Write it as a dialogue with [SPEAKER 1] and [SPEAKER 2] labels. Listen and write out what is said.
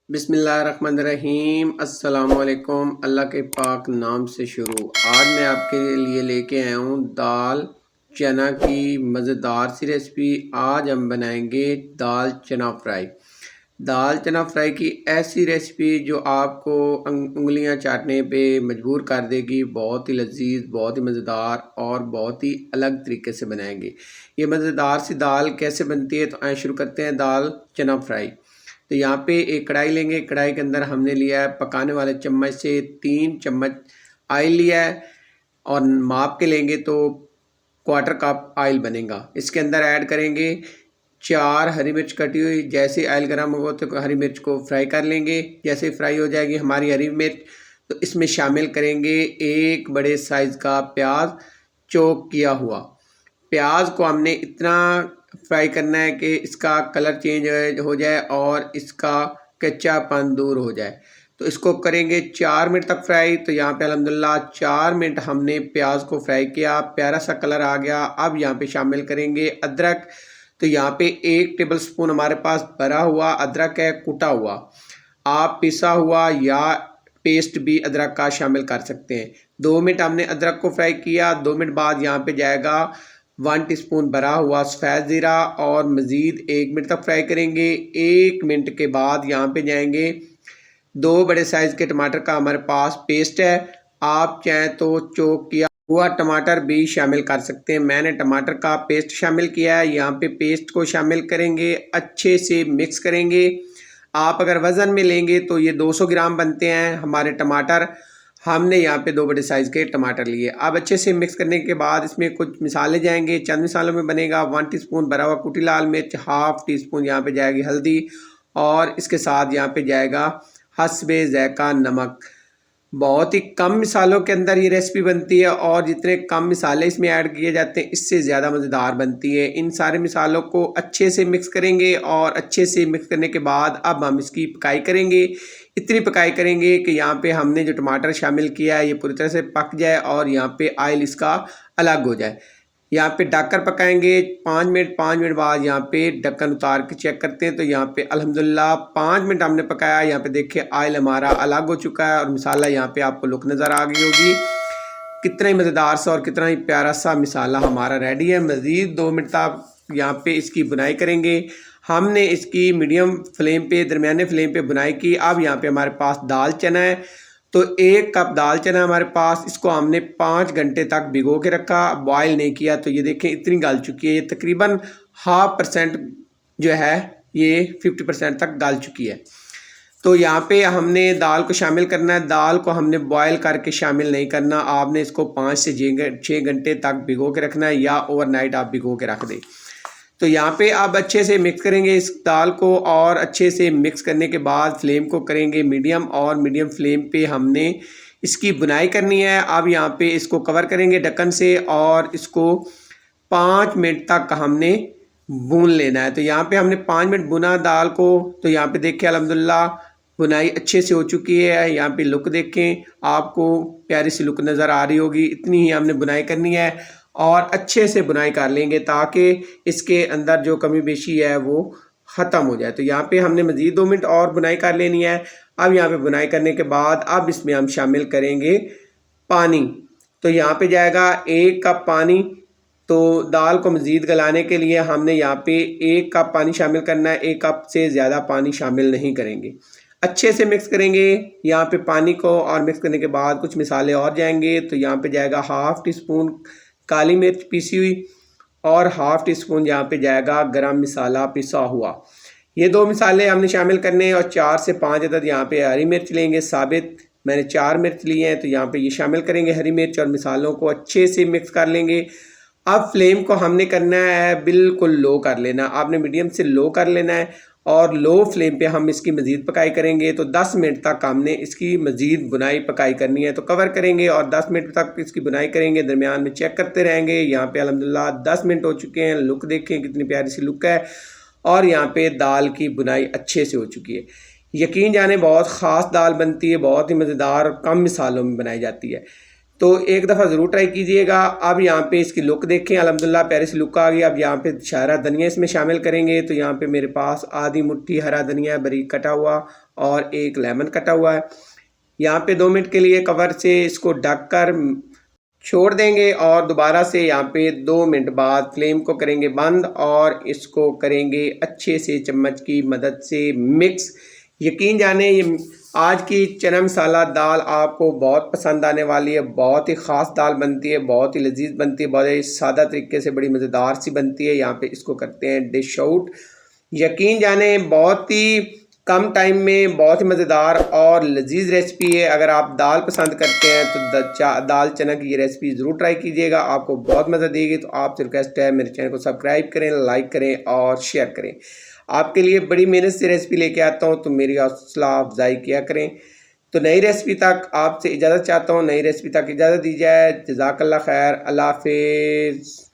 [SPEAKER 1] बिस्मिल्लाहिर्रहमानिर्रहीम। अस्सलामुअलैकुम। अल्लाह के पाक नाम से शुरू। आज मैं आपके लिए लेके आया हूँ दाल चना की मज़ेदार सी रेसिपी। आज हम बनाएंगे दाल चना फ्राई। दाल चना फ्राई की ऐसी रेसिपी जो आपको उंगलियां चाटने पे मजबूर कर देगी। बहुत ही लजीज, बहुत ही मज़ेदार और बहुत ही अलग तरीके से बनाएंगे। ये मज़ेदार सी दाल कैसे बनती है, तो आइए शुरू करते हैं दाल चना फ्राई। तो यहाँ पे एक कढ़ाई लेंगे। कढ़ाई के अंदर हमने लिया है पकाने वाले चम्मच से 3 चम्मच ऑयल लिया है, और माप के लेंगे तो क्वार्टर कप ऑयल बनेगा। इसके अंदर ऐड करेंगे 4 हरी मिर्च कटी हुई। जैसे ऑयल गर्म होगा तो हरी मिर्च को फ्राई कर लेंगे। जैसे फ्राई हो जाएगी हमारी हरी मिर्च, तो इसमें शामिल करेंगे 1 बड़े साइज़ का प्याज चॉप किया हुआ। प्याज को हमने इतना फ्राई करना है कि इसका कलर चेंज हो जाए और इसका कच्चापन दूर हो जाए। तो इसको करेंगे 4 मिनट तक फ्राई। तो यहाँ पे अल्हम्दुलिल्लाह 4 मिनट हमने प्याज को फ्राई किया, प्यारा सा कलर आ गया। अब यहाँ पे शामिल करेंगे अदरक। तो यहाँ पे 1 टेबल स्पून हमारे पास भरा हुआ अदरक है, कुटा हुआ। आप पिसा हुआ या पेस्ट भी अदरक का शामिल कर सकते हैं। 2 मिनट हमने अदरक को फ्राई किया। 2 मिनट बाद यहाँ पे जाएगा 1 टीस्पून भरा हुआ सफ़ेद ज़ीरा, और मज़ीद 1 मिनट तक फ्राई करेंगे। 1 मिनट के बाद यहाँ पे जाएंगे 2 बड़े साइज़ के टमाटर का हमारे पास पेस्ट है। आप चाहें तो चॉप किया हुआ टमाटर भी शामिल कर सकते हैं। मैंने टमाटर का पेस्ट शामिल किया है। यहाँ पे पेस्ट को शामिल करेंगे, अच्छे से मिक्स करेंगे। आप अगर वज़न में लेंगे तो ये 200 ग्राम बनते हैं हमारे टमाटर। हमने यहाँ पे 2 बड़े साइज़ के टमाटर लिए। अब अच्छे से मिक्स करने के बाद इसमें कुछ मिसाले जाएंगे। चंद मिसालों में बनेगा 1 टीस्पून भरा हुआ कुटी लाल मिर्च, हाफ टी स्पून यहाँ पे जाएगी हल्दी, और इसके साथ यहाँ पे जाएगा हस्बे ज़ायक़ा नमक। बहुत ही कम मिसालों के अंदर ये रेसिपी बनती है, और जितने कम मिसाले इसमें ऐड किए जाते हैं इससे ज़्यादा मज़ेदार बनती है। इन सारे मिसालों को अच्छे से मिक्स करेंगे, और अच्छे से मिक्स करने के बाद अब हम इसकी पकाई करेंगे। इतनी पकाई करेंगे कि यहाँ पे हमने जो टमाटर शामिल किया है ये पूरी तरह से पक जाए और यहाँ पे ऑयल इसका अलग हो जाए। यहाँ पे ढककर पकाएंगे 5 मिनट। 5 मिनट बाद यहाँ पे ढक्कन उतार के चेक करते हैं। तो यहाँ पे अल्हम्दुलिल्लाह 5 मिनट हमने पकाया। यहाँ पे देखिए ऑयल हमारा अलग हो चुका है, और मिसाला यहाँ पे आपको लुक नज़र आ गई होगी। कितना ही मज़ेदार सा और कितना ही प्यारा सा मिसाला हमारा रेडी है। मज़ीद 2 मिनट तक यहाँ पे इसकी बुनाई करेंगे। हमने इसकी मीडियम फ्लेम पे, दरमियाने फ्लेम पे बुनाई की। अब यहाँ पे हमारे पास दाल चना है। तो 1 कप दाल चना हमारे पास, इसको हमने 5 घंटे तक भिगो के रखा, बॉयल नहीं किया। तो ये देखें इतनी गल चुकी है। ये तकरीबन 0.5% जो है ये 50% तक गल चुकी है। तो यहाँ पे हमने दाल को शामिल करना है। दाल को हमने बॉयल करके शामिल नहीं करना। आपने इसको 5 से 6 घंटे तक भिगो के रखना है, या ओवरनाइट आप भिगो के रख दें। तो यहाँ पे आप अच्छे से मिक्स करेंगे इस दाल को, और अच्छे से मिक्स करने के बाद फ्लेम को करेंगे मीडियम, और मीडियम फ्लेम पे हमने इसकी बुनाई करनी है। अब यहाँ पे इसको कवर करेंगे ढक्कन से, और इसको 5 मिनट तक हमने भून लेना है। तो यहाँ पे हमने 5 मिनट भुना दाल को। तो यहाँ पे देखिए अल्हम्दुलिल्लाह बुनाई अच्छे से हो चुकी है। यहाँ पे लुक देखें, आपको प्यारी सी लुक नज़र आ रही होगी। इतनी ही हमने बुनाई करनी है, और अच्छे से बुनाई कर लेंगे ताकि इसके अंदर जो कमी बेशी है वो ख़त्म हो जाए। तो यहाँ पे हमने मज़ीद 2 मिनट और बुनाई कर लेनी है। अब यहाँ पे बुनाई करने के बाद अब इसमें हम शामिल करेंगे पानी। तो यहाँ पे जाएगा 1 कप पानी। तो दाल को मज़ीद गलाने के लिए हमने यहाँ पे 1 कप पानी शामिल करना है। 1 कप से ज़्यादा पानी शामिल नहीं करेंगे। अच्छे से मिक्स करेंगे यहाँ पे पानी को, और मिक्स करने के बाद कुछ मिसाले और जाएंगे। तो यहाँ पे जाएगा हाफ टी स्पून काली मिर्च पीसी हुई, और हाफ टी स्पून यहाँ पे जाएगा गरम मसाला पिसा हुआ। ये 2 मिसाले हमने शामिल करने हैं, और 4 से 5 अदद यहाँ पे हरी मिर्च लेंगे साबित। मैंने 4 मिर्च लिए हैं, तो यहाँ पे ये शामिल करेंगे हरी मिर्च, और मिसालों को अच्छे से मिक्स कर लेंगे। अब फ्लेम को हमने करना है बिल्कुल लो कर लेना। आपने मीडियम से लो कर लेना है, और लो फ्लेम पे हम इसकी मज़ीद पकाई करेंगे। तो 10 मिनट तक हमने इसकी मज़ीद बुनाई पकाई करनी है। तो कवर करेंगे और 10 मिनट तक इसकी बुनाई करेंगे, दरमियान में चेक करते रहेंगे। यहाँ पे अल्हम्दुलिल्लाह 10 मिनट हो चुके हैं। लुक देखें कितनी प्यारी सी लुक है, और यहाँ पे दाल की बुनाई अच्छे से हो चुकी है। यकीन जाने बहुत ख़ास दाल बनती है, बहुत ही मज़ेदार, कम मिसालों में बनाई जाती है। तो एक दफ़ा ज़रूर ट्राई कीजिएगा। अब यहाँ पे इसकी लुक देखें, अल्हम्दुलिल्लाह प्यारी सी लुक आ गई। अब यहाँ पे हरा धनिया इसमें शामिल करेंगे। तो यहाँ पे मेरे पास आधी मुट्ठी हरा धनिया बारीक कटा हुआ और एक लेमन कटा हुआ है। यहाँ पे 2 मिनट के लिए कवर से इसको ढक कर छोड़ देंगे और दोबारा से यहाँ पे 2 मिनट बाद फ्लेम को करेंगे बंद और इसको करेंगे अच्छे से चम्मच की मदद से मिक्स। यकीन जाने ये आज की चना मसाला दाल आपको बहुत पसंद आने वाली है। बहुत ही ख़ास दाल बनती है, बहुत ही लजीज बनती है, बहुत ही सादा तरीके से बड़ी मज़ेदार सी बनती है। यहाँ पे इसको करते हैं डिश आउट। यकीन जाने बहुत ही कम टाइम में बहुत ही मज़ेदार और लजीज रेसिपी है। अगर आप दाल पसंद करते हैं तो दाल चना की ये रेसिपी ज़रूर ट्राई कीजिएगा, आपको बहुत मज़ा देगी। तो आपसे रिक्वेस्ट है मेरे चैनल को सब्सक्राइब करें, लाइक करें और शेयर करें। आपके लिए बड़ी मेहनत से रेसिपी लेके आता हूँ, तो मेरी हौसला अफजाई किया करें। तो नई रेसिपी तक आपसे इजाज़त चाहता हूँ, नई रेसिपी तक इजाज़त दी जाए। जज़ाकल्लाह खैर, अल्लाह हाफिज़।